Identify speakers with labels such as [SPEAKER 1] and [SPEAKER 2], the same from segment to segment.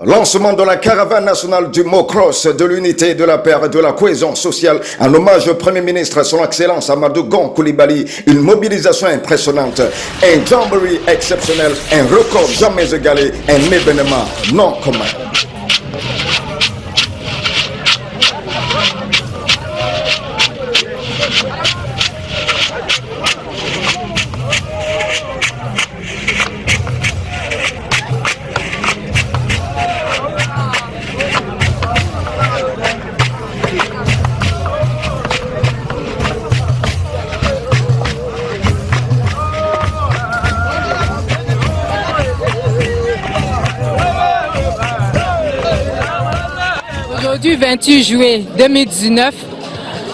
[SPEAKER 1] Lancement de la caravane nationale du Mocross, de l'unité, de la paix et de la cohésion sociale. Un hommage au Premier ministre, son Excellence Amadou Gon Coulibaly. Une mobilisation impressionnante, un jamboree exceptionnel, un record jamais égalé, un événement non commun.
[SPEAKER 2] Aujourd'hui, 28 juillet 2019,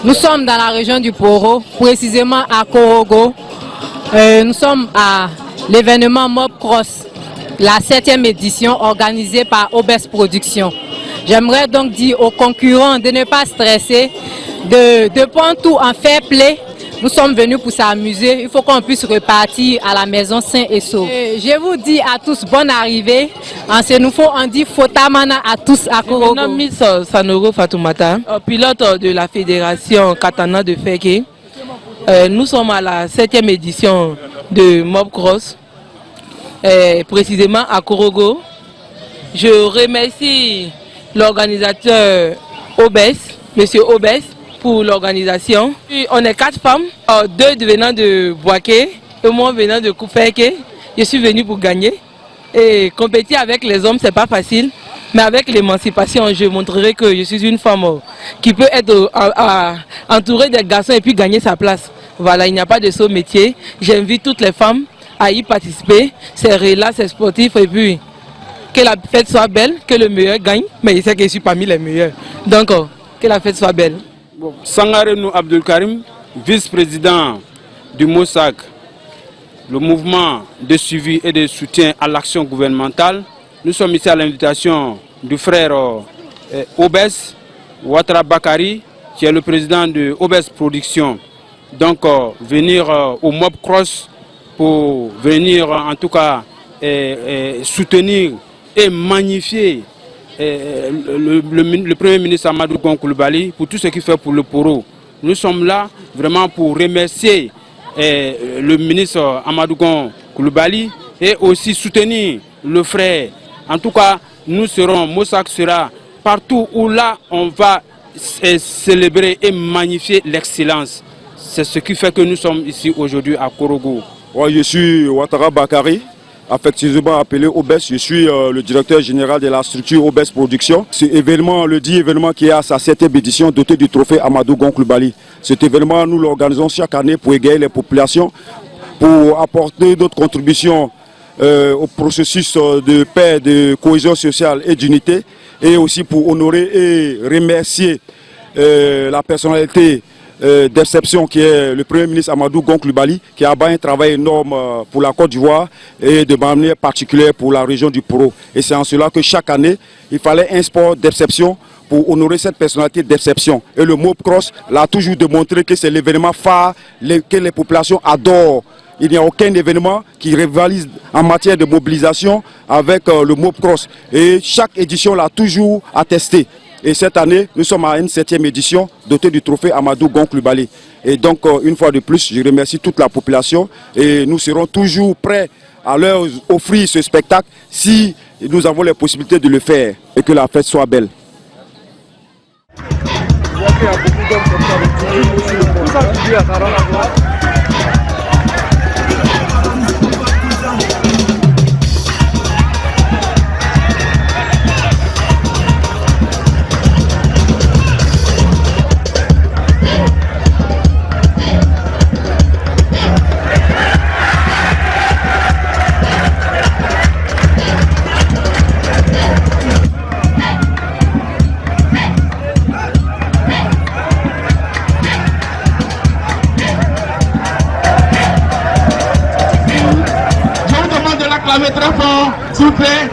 [SPEAKER 2] nous sommes dans la région du Poro, précisément à Korogo. Nous sommes à l'événement Mob Cross, la 7e édition organisée par Obes Productions. J'aimerais donc dire aux concurrents de ne pas stresser, de prendre tout en fair play. Nous sommes venus pour s'amuser, il faut qu'on puisse repartir à la maison sain et sauf. Je vous dis à tous bonne arrivée. On dit Fotamana à tous à Korogo.
[SPEAKER 3] Mon nom est Miss Sanoro Fatoumata, pilote de la fédération Katana de Feke. Nous sommes à la 7e édition de Mob Cross, précisément à Korogo. Je remercie l'organisateur Obes, Monsieur Obes, pour l'organisation. On est 4 femmes, 2 venant de Boaké et moi venant de Koufeke. Je suis venu pour gagner. Et compétir avec les hommes, c'est pas facile. Mais avec l'émancipation, je montrerai que je suis une femme qui peut être entourée des garçons et puis gagner sa place. Voilà, il n'y a pas de saut métier. J'invite toutes les femmes à y participer. C'est relax, c'est sportif et puis que la fête soit belle, que le meilleur gagne. Mais il sait que je suis parmi les meilleurs. Donc, que la fête soit belle.
[SPEAKER 4] Sangarenou Abdul Karim, vice-président du MOSAC, le mouvement de suivi et de soutien à l'action gouvernementale. Nous sommes ici à l'invitation du frère Obes Ouattara Bakari, qui est le président de Obes Productions. Donc venir au Mob Cross pour venir en tout cas soutenir et magnifier le Premier ministre Amadou Gon Coulibaly pour tout ce qu'il fait pour le Poro. Nous sommes là vraiment pour remercier le ministre Amadou Gon Coulibaly et aussi soutenir le frère. En tout cas, nous serons, Mossack sera partout où là on va célébrer et magnifier l'excellence. C'est ce qui fait que nous sommes ici aujourd'hui à Korogo.
[SPEAKER 5] Ouais, je suis Ouattara Bakari, affectueusement appelé Obes. Je suis le directeur général de la structure Obes Productions. Ce événement, le dit événement qui est à sa 7e édition, doté du trophée Amadou Gon Coulibaly. Cet événement, nous l'organisons chaque année pour égayer les populations, pour apporter notre contribution au processus de paix, de cohésion sociale et d'unité, et aussi pour honorer et remercier la personnalité d'exception qui est le Premier ministre Amadou Gon Coulibaly, qui a un travail énorme pour la Côte d'Ivoire et de manière particulière pour la région du Poro. Et c'est en cela que chaque année, il fallait un sport d'exception pour honorer cette personnalité d'exception. Et le Mob Cross l'a toujours démontré que c'est l'événement phare que les populations adorent. Il n'y a aucun événement qui rivalise en matière de mobilisation avec le Mob Cross. Et chaque édition l'a toujours attesté. Et cette année, nous sommes à une 7e édition dotée du trophée Amadou Gon Coulibaly. Et donc, une fois de plus, je remercie toute la population et nous serons toujours prêts à leur offrir ce spectacle si nous avons les possibilités de le faire et que la fête soit belle.
[SPEAKER 6] Très fort, s'il vous plaît.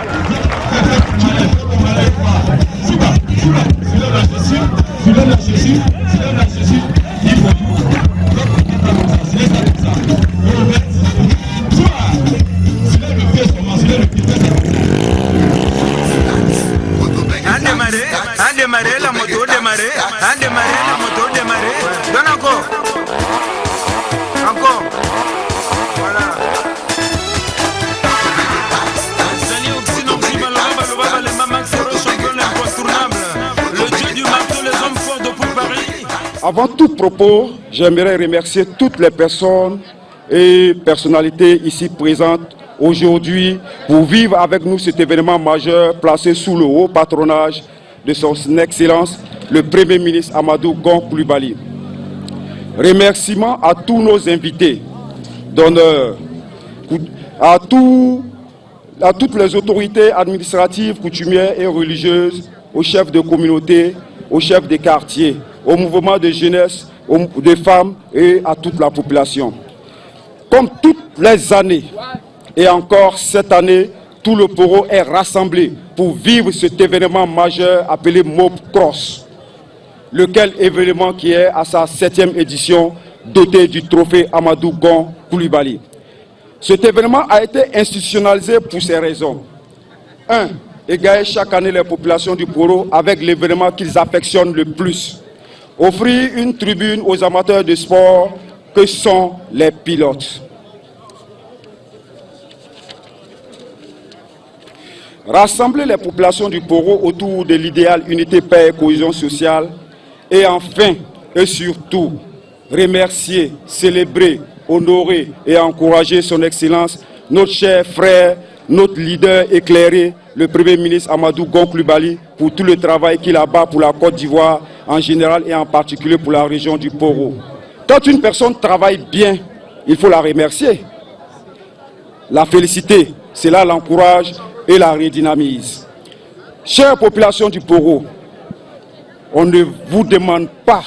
[SPEAKER 7] démarrer, la moto démarrer, hein, démarrer, la moto démarrer. Donne encore. Encore. Voilà. Zali Oxino, Baloba, les mamans, champion incontournable. Le dieu du marteau, les hommes forts depuis Paris.
[SPEAKER 5] Avant tout propos, j'aimerais remercier toutes les personnes et personnalités ici présentes aujourd'hui pour vivre avec nous cet événement majeur placé sous le haut patronage de son Excellence, le Premier ministre Amadou Gon Coulibaly. Remerciements à tous nos invités d'honneur, à toutes les autorités administratives, coutumières et religieuses, aux chefs de communauté, aux chefs des quartiers, au mouvement de jeunesse, des femmes et à toute la population. Comme toutes les années, et encore cette année, tout le Poro est rassemblé pour vivre cet événement majeur appelé Mob Cross, lequel événement qui est à sa 7e édition doté du trophée Amadou Gon Coulibaly. Cet événement a été institutionnalisé pour ces raisons. 1. Égayer chaque année les populations du Poro avec l'événement qu'ils affectionnent le plus. Offrir une tribune aux amateurs de sport que sont les pilotes. Rassembler les populations du Poro autour de l'idéal unité, paix et cohésion sociale. Et enfin, et surtout, remercier, célébrer, honorer et encourager son Excellence, notre cher frère, notre leader éclairé, le Premier ministre Amadou Gon Coulibaly, pour tout le travail qu'il abat pour la Côte d'Ivoire en général et en particulier pour la région du Poro. Quand une personne travaille bien, il faut la remercier, la féliciter, cela l'encourage et la redynamise. Chère population du Poro, on ne vous demande pas,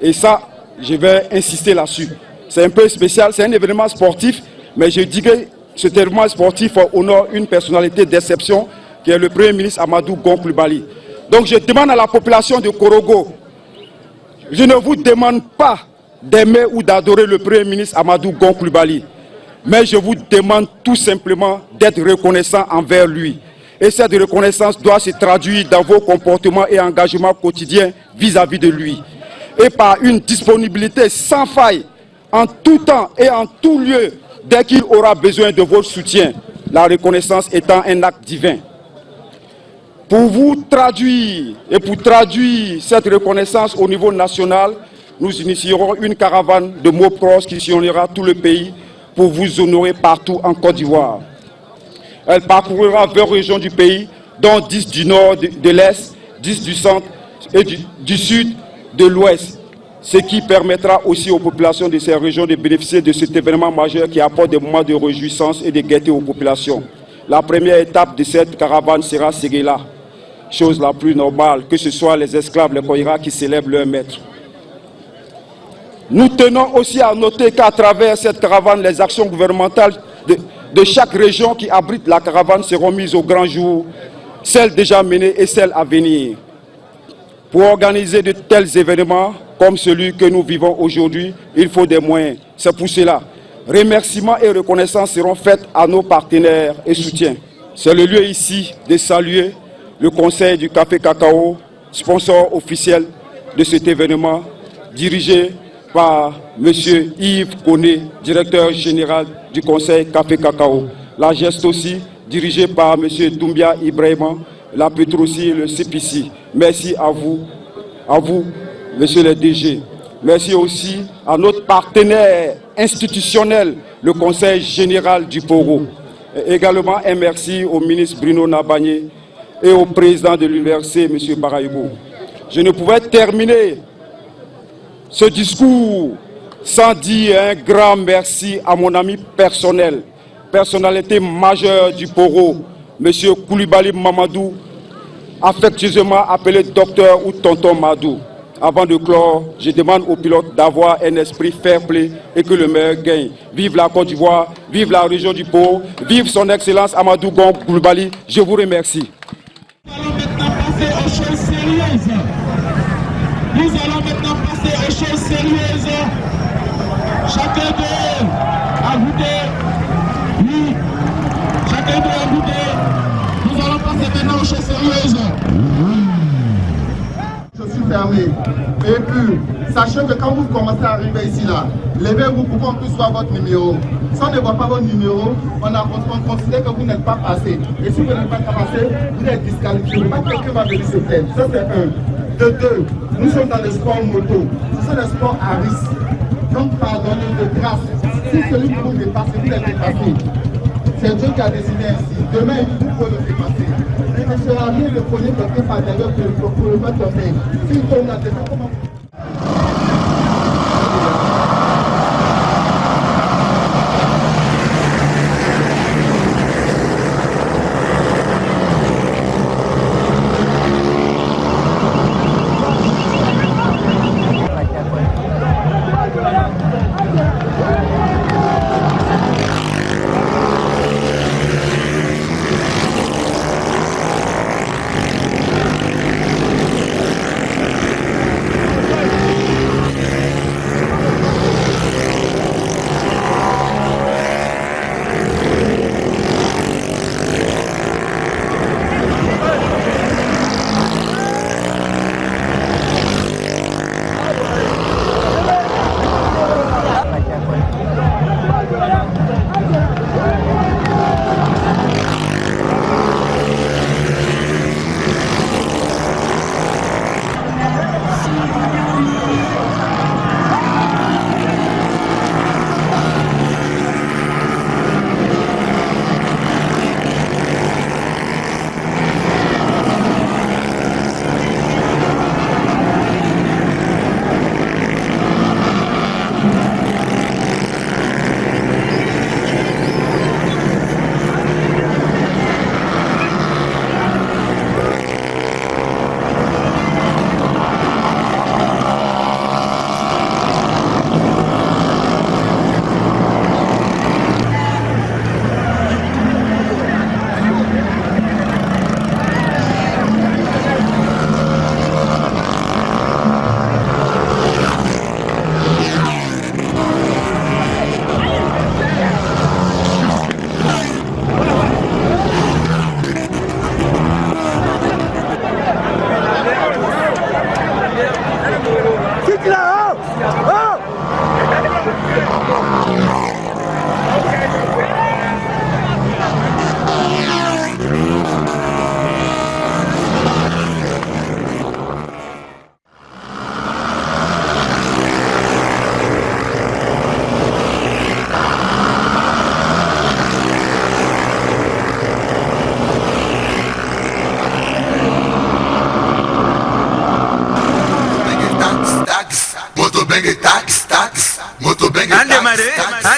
[SPEAKER 5] et ça, je vais insister là-dessus. C'est un peu spécial, c'est un événement sportif, mais je dirais que cet événement sportif honore une personnalité d'exception qui est le Premier ministre Amadou Gon Coulibaly. Donc je demande à la population de Korogo, je ne vous demande pas d'aimer ou d'adorer le Premier ministre Amadou Gon Coulibaly, mais je vous demande tout simplement d'être reconnaissant envers lui. Et cette reconnaissance doit se traduire dans vos comportements et engagements quotidiens vis-à-vis de lui. Et par une disponibilité sans faille, en tout temps et en tout lieu, dès qu'il aura besoin de votre soutien, la reconnaissance étant un acte divin. Pour vous traduire et pour traduire cette reconnaissance au niveau national, nous initierons une caravane de Mob Cross qui sillonnera tout le pays pour vous honorer partout en Côte d'Ivoire. Elle parcourra 20 régions du pays, dont 10 du nord, de l'est, 10 du centre et du sud, de l'ouest. Ce qui permettra aussi aux populations de ces régions de bénéficier de cet événement majeur qui apporte des moments de réjouissance et de gaieté aux populations. La première étape de cette caravane sera Séguéla, chose la plus normale, que ce soit les esclaves, les Koïras qui célèbrent leur maître. Nous tenons aussi à noter qu'à travers cette caravane, les actions gouvernementales de chaque région qui abrite la caravane seront mises au grand jour, celles déjà menées et celles à venir. Pour organiser de tels événements comme celui que nous vivons aujourd'hui, il faut des moyens. C'est pour cela. Remerciements et reconnaissances seront faits à nos partenaires et soutiens. C'est le lieu ici de saluer le Conseil du Café Cacao, sponsor officiel de cet événement, dirigé par M. Yves Koné, directeur général du Conseil Café Cacao. La geste aussi, dirigée par M. Doumbia Ibrahima, la Petro aussi, le CPC. Merci à vous, Monsieur le DG. Merci aussi à notre partenaire institutionnel, le Conseil général du Poro. Et également un merci au ministre Bruno Nabagné et au président de l'université, M. Baraïbo. Je ne pouvais terminer ce discours sans dire un grand merci à mon ami personnel, personnalité majeure du Poro, M. Coulibaly Mamadou, affectueusement appelé docteur ou tonton Madou. Avant de clore, je demande aux pilotes d'avoir un esprit fair play et que le meilleur gagne. Vive la Côte d'Ivoire, vive la région du Poro, vive son Excellence Amadou Gon Coulibaly. Je vous remercie.
[SPEAKER 6] Nous allons maintenant passer aux choses sérieuses. Nous allons maintenant passer aux choses sérieuses. Chacun d'eux a goûté. Oui, chacun d'eux a goûté. Nous allons passer maintenant aux choses sérieuses. fermé. Et puis, sachez que quand vous commencez à arriver ici, là, levez-vous pour qu'on puisse voir votre numéro. Si on ne voit pas votre numéro, on considère que vous n'êtes pas passé. Et si vous n'êtes pas passé, vous êtes disqualifié. Pas quelqu'un va venir se faire. Ça, c'est un. De deux, nous sommes dans le sport moto. C'est le sport à risque. Donc, pardonnez de grâce. Si celui qui vous dépasse, vous êtes dépassé. C'est Dieu qui a décidé ainsi. Demain, vous pouvez le dépasser. Il ne sera bien de pogner quelqu'un par derrière pour le mettre tomber. S'il tombe dans tes mains, comment...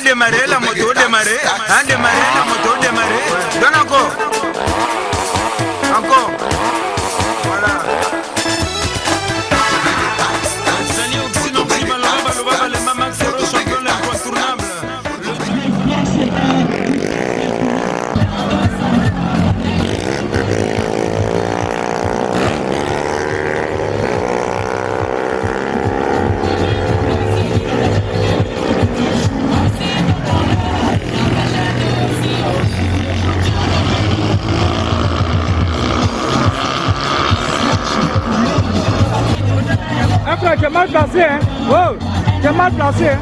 [SPEAKER 7] démarré, la moto démarré, la moto démarré. Donne encore. Encore. Voilà. Le Maman Zero, champion l'incontournable.
[SPEAKER 8] T'es mal placé, hein? Oh, t'es mal placé, hein?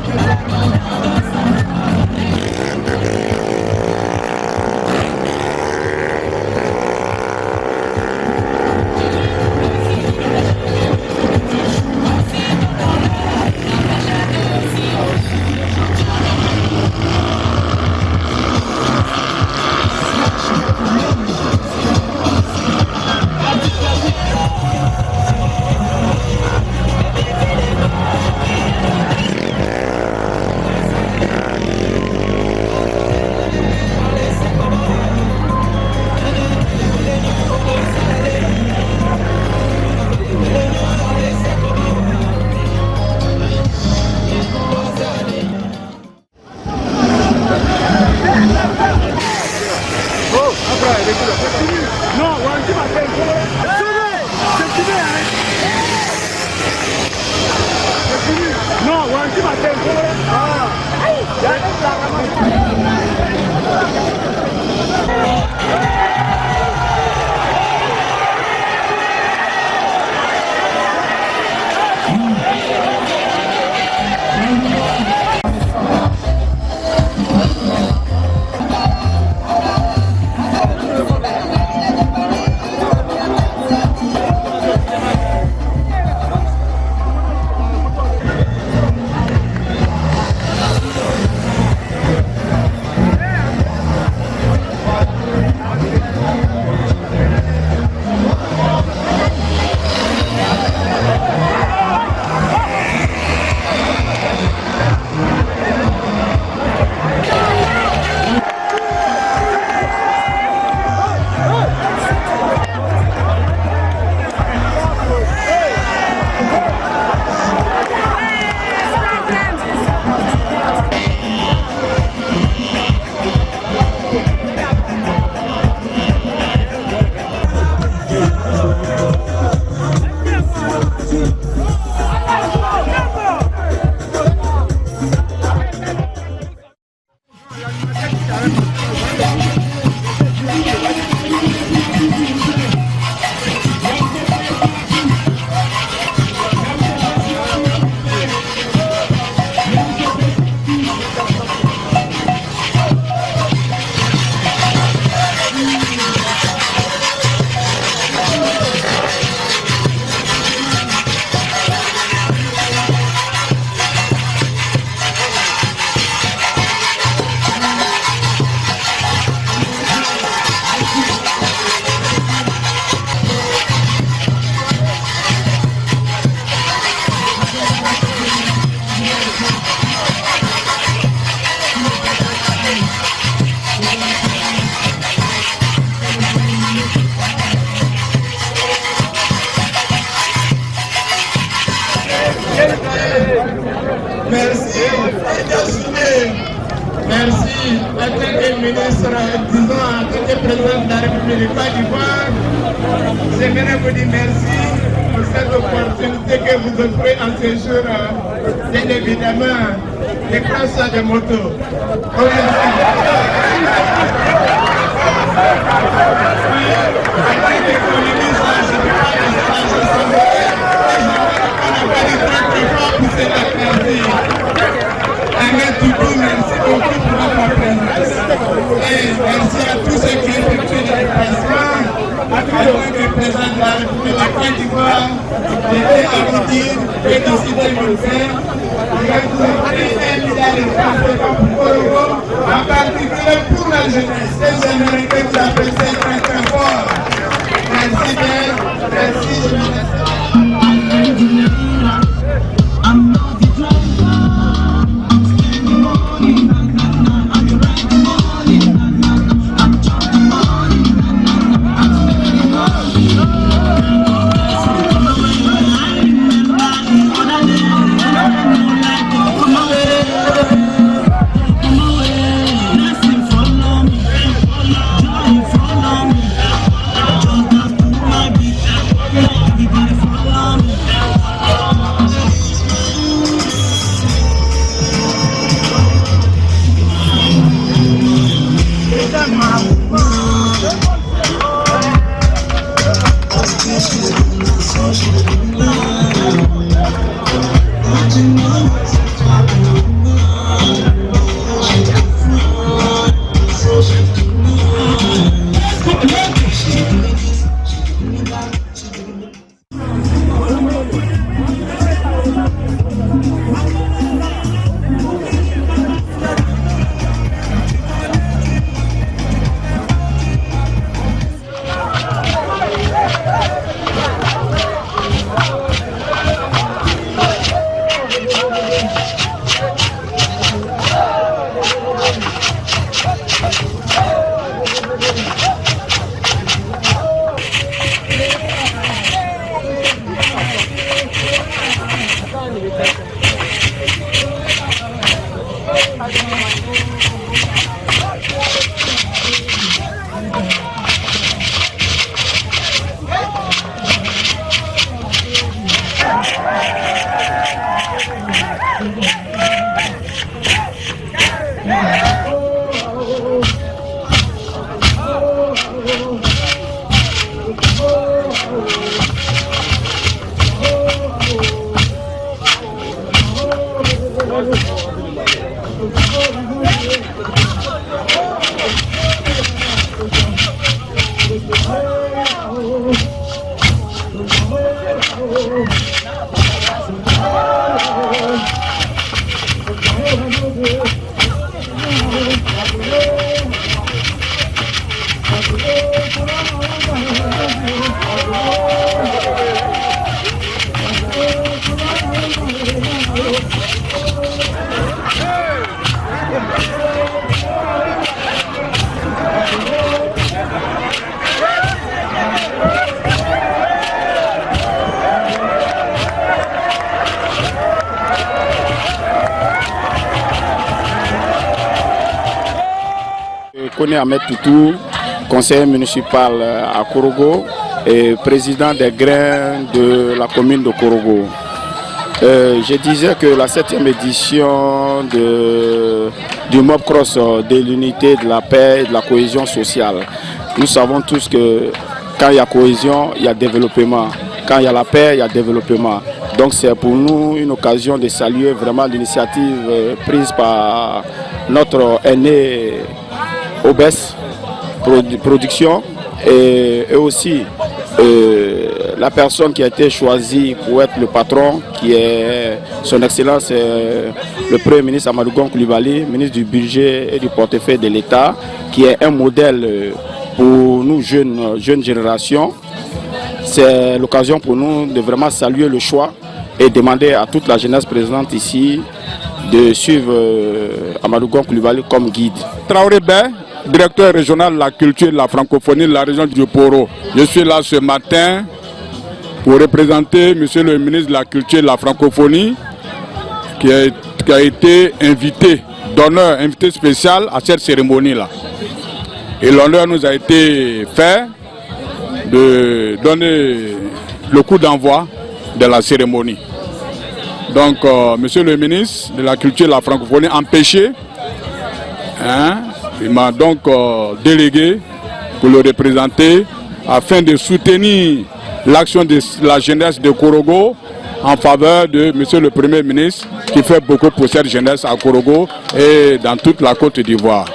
[SPEAKER 6] Merci, merci à tant que ministre, disons à tant que président de la République de Côte d'Ivoire. J'aimerais vous dire merci pour cette opportunité que vous offrez en ce jour. Bien évidemment, les classes de moto. Merci beaucoup pour votre présence. Et merci à tous ceux qui effectuent le déplacement. En tant que président de la République de Côte d'Ivoire, j'étais à vous dire que d'ici 2020, je vais vous offrir 1 milliard de francs pour Korogo, en particulier pour la jeunesse. Et j'aimerais que vous appréciez très très fort. Merci bien, merci.
[SPEAKER 9] Je connais Ahmed Toutou, conseiller municipal à Korogo et président des grains de la commune de Korogo. Je disais que la 7e édition du Mob Cross de l'unité, de la paix et de la cohésion sociale Nous savons tous que quand il y a cohésion, il y a développement. Quand il y a la paix, il y a développement. Donc c'est pour nous une occasion de saluer vraiment l'initiative prise par notre aîné OBES Production et aussi la personne qui a été choisie pour être le patron, qui est son Excellence le Premier ministre Amadou Gon Coulibaly, ministre du Budget et du Portefeuille de l'État, qui est un modèle pour nous jeunes générations. C'est l'occasion pour nous de vraiment saluer le choix et demander à toute la jeunesse présente ici de suivre Amadou Gon Coulibaly comme guide.
[SPEAKER 10] Traoré Bay, directeur régional de la culture et de la francophonie de la région du Poro. Je suis là ce matin pour représenter Monsieur le ministre de la culture et de la francophonie qui a été invité d'honneur, invité spécial à cette cérémonie-là. Et l'honneur nous a été fait de donner le coup d'envoi de la cérémonie. Donc, Monsieur le ministre de la culture et de la francophonie empêché, il m'a donc délégué pour le représenter afin de soutenir l'action de la jeunesse de Korogo en faveur de Monsieur le Premier ministre qui fait beaucoup pour cette jeunesse à Korogo et dans toute la Côte d'Ivoire.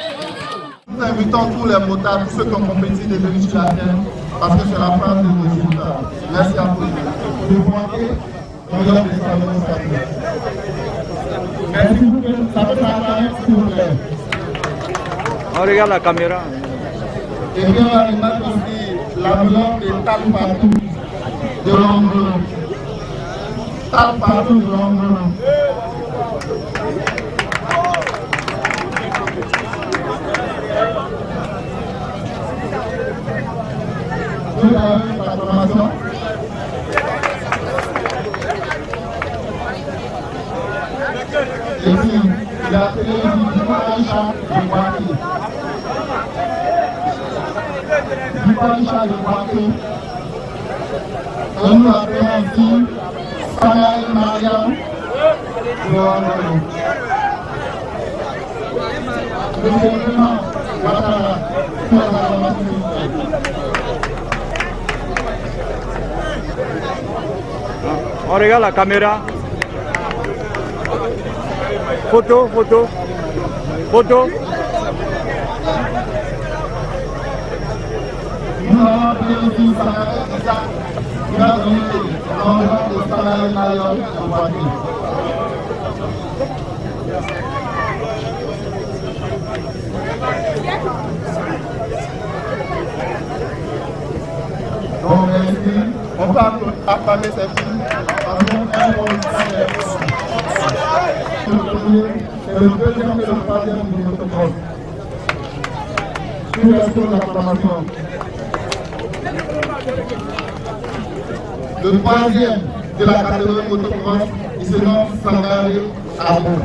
[SPEAKER 6] Nous invitons tous les motards, tous ceux qui ont compétit de venir sur la terre parce que c'est la phase de résultat. Merci à tous. De pointer, on donne des salons sacrés. Merci beaucoup. Ça peut s'arrêter, s'il vous plaît.
[SPEAKER 8] On regarde la caméra.
[SPEAKER 6] Et bien, on a aussi l'ambulance de Tal Partout de Londres. Tal Partout de Londres. Vous avez la formation. Et puis, la télévision Aïcha de Boaké. Aïcha de Boaké. Et nous appelons ici Samaël Mariam de Londres. Le gouvernement Ouattara pour la formation.
[SPEAKER 8] On regarde la caméra. Photo, photo, photo.
[SPEAKER 6] Nous allons appeler ici Samaël Isaac, qui va donner l'envoi de Samaël Mariam de Boaké. Donc merci. On peut acclamer ces filles parce qu'elles vont le premier, et le deuxième et le troisième du protocole. Une version de l'acclamation. Le troisième de la catégorie motocross, il se nomme Sangaré Abo.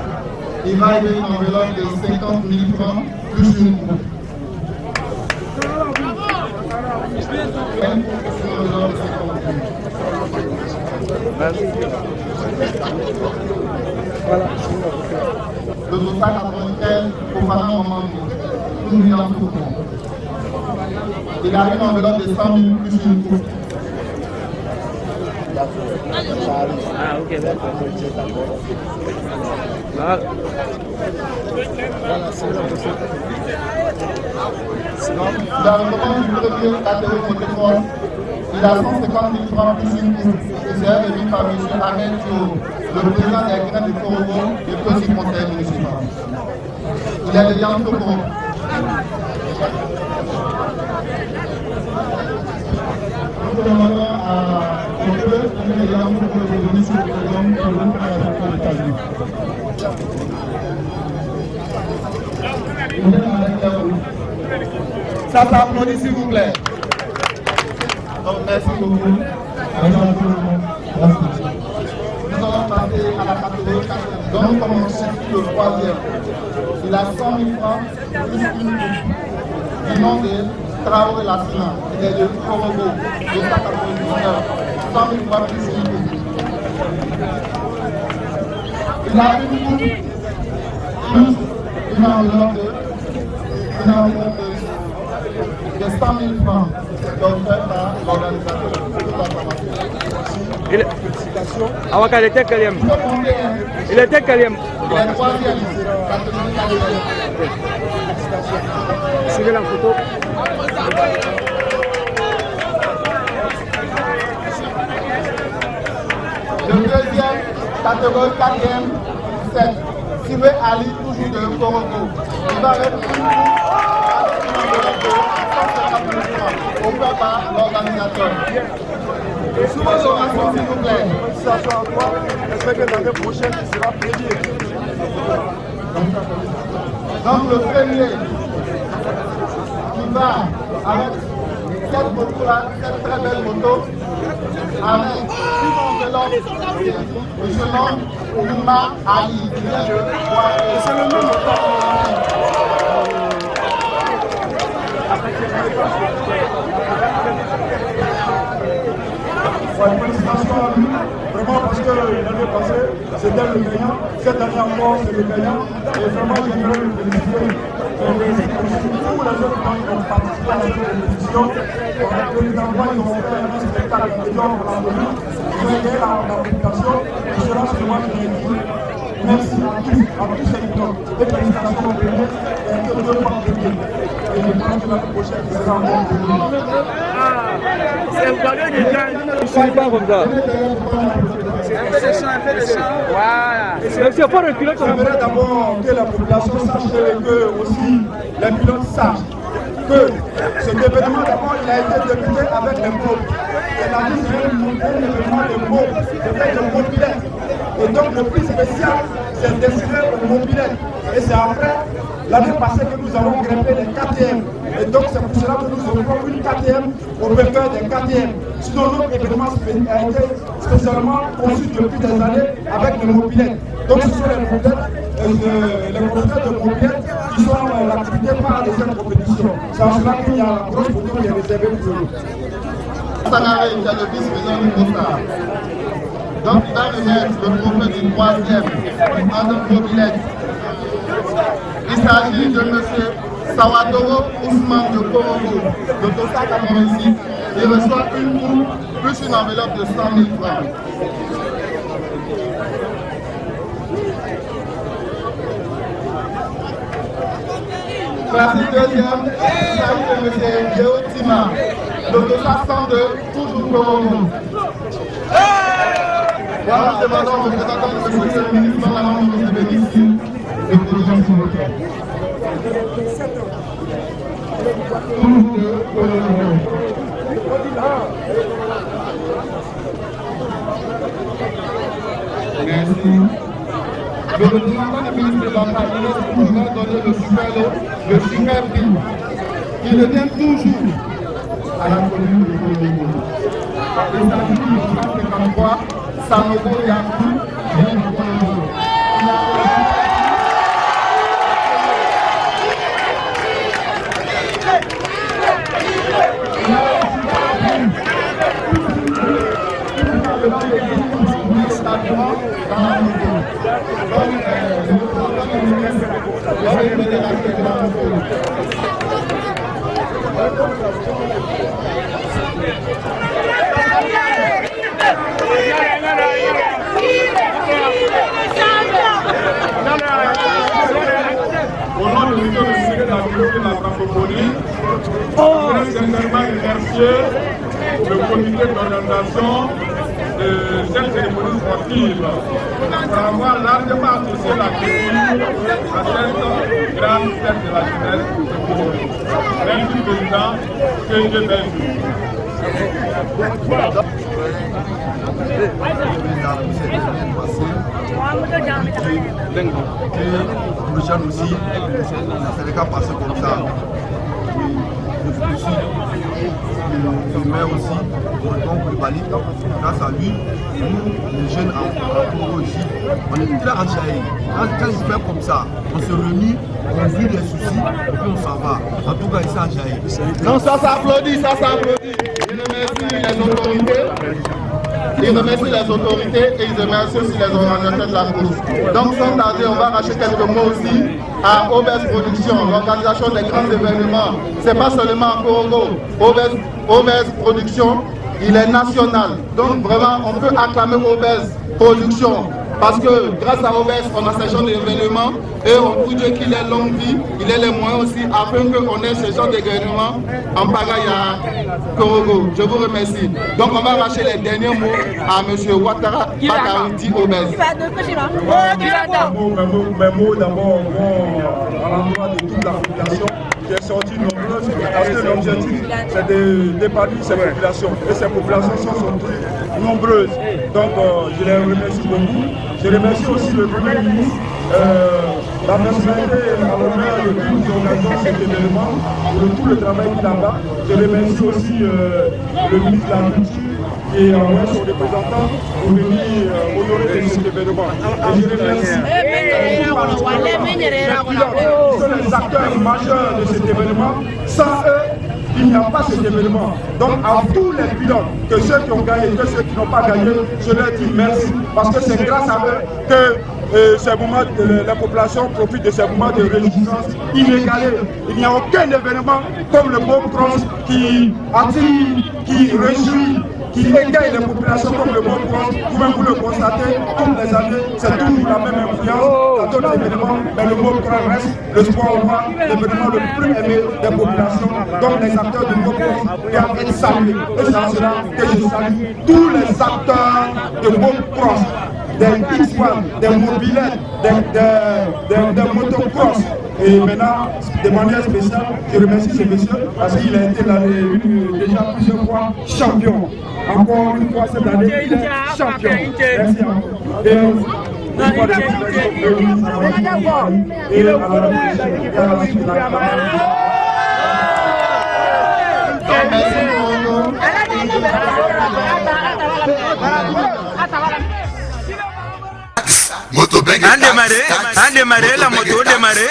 [SPEAKER 6] Il va aider une enveloppe de 50 000 francs plus une coupe.
[SPEAKER 8] Merci.
[SPEAKER 6] Voilà. Le total 95 pour Fana Mamandou, 1 million de francs. Il a une enveloppe de 100 000 plus une coupe.
[SPEAKER 8] Ah, ok, d'accord.
[SPEAKER 6] Dans le moment du premier catégorie motocross, il a 150 000 francs plus une coupe. Et c'est remis par M. Ahmed Thio, le président des grains du Korogo et puis aussi conseiller municipal. Il est de Yann Toko. Nous demandons à Toko de Yann Toko de venir sur le programme pour nous faire la rencontre de États-Unis. Ça s'applaudit s'il vous plaît. Donc merci beaucoup. Merci. Nous allons passer à la catégorie 4. Donc nous commençons le troisième. Il a 100 000 francs plus une coupe. Du nom de Traoré Lassina. Il est de Korogo, de 199. 100 000 francs plus une coupe. Il a une coupe plus une enveloppe de de 100 000 francs offert par l'organisateur.
[SPEAKER 8] Félicitations. Awaka, il était quatrième. Il était quatrième.
[SPEAKER 6] Il est troisième.
[SPEAKER 8] Suivez la photo.
[SPEAKER 6] Le deuxième, catégorie 4e, c'est Sibé Ali, toujours de Korogo. Il va avec une enveloppe de 150 000 francs offert par l'organisateur. Souvent, s'il vous plaît.
[SPEAKER 5] Félicitations à toi. J'espère que l'année prochaine, tu seras premier.
[SPEAKER 6] Donc le premier qui va avec cette moto-là, cette très belle moto, avec une enveloppe, je nomme Ouma Ali. C'est le même
[SPEAKER 5] Félicitations à lui, vraiment parce que l'année passée, c'était le gagnant. Cette année encore, c'est le gagnant. Et vraiment, j'aimerais le féliciter. Je félicite aussi tous les jeunes gens qui ont participé à cette compétition. Précédemment, ils ont fait un spectacle de gens pour la commune. Ils ont gagné la réputation. Et cela, c'est moi qui l'ai dit. Merci à tous ces gens. Et félicitations au premier. Et que Dieu soit premier. Et je pense que l'année prochaine, il sera encore premier.
[SPEAKER 8] C'est un bagage de gagne. Je ne suis pas comme ça. Voilà. C'est pas reculer comme ça.
[SPEAKER 5] J'aimerais d'abord que la population sache et que aussi les pilotes sachent que cet événement d'abord il a été débuté avec les mots. C'est-à-dire c'est un événement de mots, de mobilettes. Et donc le prix spécial c'est destiné aux mobilettes. Et c'est après l'année passée que nous avons grimpé les KTM. Et donc c'est pour cela que nous offrons une KTM au pépère des KTM. Sinon notre événement a été spécialement conçu depuis des années avec les mobilettes. Donc ce sont les mobilettes, les constructeurs de mobilettes qui sont l'activité phare de cette compétition. C'est en cela qu'il y a la grosse photo qui est réservée pour nous.
[SPEAKER 6] Sangaré, qui est le vice-président du Moussa. Donc il va remettre le trophée du troisième en mobilette. Il s'agit de M. Sawadoro Ousmane de Korogo, de Tosa Cameroun. Il reçoit une coupe plus une enveloppe de 100 000 francs. Voici deuxième, il s'agit de M. Yeo Tima, de Tosa 102, toujours Korogo. Voilà, c'est maintenant le représentant de M. le ministre de la Langue de Bénissi. Et pour les gens qui sont merci. Le représentant du ministre de la Famille nous a donné le super prix. Il revient toujours à la commune de Korogo. Il s'agit du 153 Sanogo Yaku et Korogo.
[SPEAKER 5] Au nom du ministère de la Culture et de la Francophonie, je voudrais sincèrement remercier le comité d'organisation de cette cérémonie sportive pour avoir largement associé la culture à cette grande fête de la jeunesse. Merci président, que Dieu bénisse.
[SPEAKER 6] Pour les jeunes aussi, c'est le cas passé comme ça. Le maire aussi, Breton Koulibaly, grâce à lui, nous, les jeunes en Congo ici, on est très enchahés. Quand il se fait comme ça, on se réunit, on vit des soucis et puis on s'en va. En tout cas, il s'est enchahé. Non, ça s'applaudit, ça s'applaudit. Je remercie les autorités. Ils remercient les autorités et ils remercient aussi les organisateurs de la course. Donc sans tarder, on va arracher quelques mots aussi à OBS Production, l'organisation des grands événements. C'est pas seulement en Congo. OBS Production, il est national. Donc vraiment, on peut acclamer OBS Production. Parce que grâce à OBS, on a ce genre d'événements et on peut dire qu'il est longue vie, il a les moyens aussi afin qu'on ait ce genre d'événements en pagaille à Korogo. Je vous remercie. Donc on va arracher les derniers mots à M. Ouattara Bakari OBS.
[SPEAKER 5] Mes mots d'abord vont à l'endroit de toute la population qui est sortie nombreuse parce que l'objectif c'est d'épargner ces populations et ces populations sont surtout nombreuses. Donc je les remercie beaucoup. Je remercie aussi le Premier ministre, la personnalité à l'honneur de tous les organisateurs de cet événement, pour tout le travail qu'il a là. Je remercie aussi le ministre de la Culture qui a envoyé son représentant pour venir honorer cet événement. Et je remercie qui sont les acteurs majeurs de cet événement. Sans eux, il n'y a pas cet événement. Donc à tous les pilotes, que ceux qui ont gagné, que ceux qui n'ont pas gagné, je leur dis merci. Parce que c'est grâce à eux que ces moments, la population profite de ces moments de résistance inégalés. Il n'y a aucun événement comme le Bob Cross qui attire, qui réjouit, qui égaye les populations comme le Bob Cross. Vous le constatez, toutes les années, c'est toujours la même influence dans d'autres événements, mais le Bob Cross reste le sport au moins l'événement le plus aimé des populations. Donc les acteurs de Bob Cross doivent être salués. Et c'est à cela que je salue tous les acteurs de Bob Cross, des X1, des mobilettes, des motocross. Et maintenant, de manière spéciale, je remercie ce monsieur parce qu'il a été déjà plusieurs fois champion. Encore une fois cette année, il est champion. Merci à vous. Et une fois de plus, et à la suite de la
[SPEAKER 7] On démarré, la moto démarré.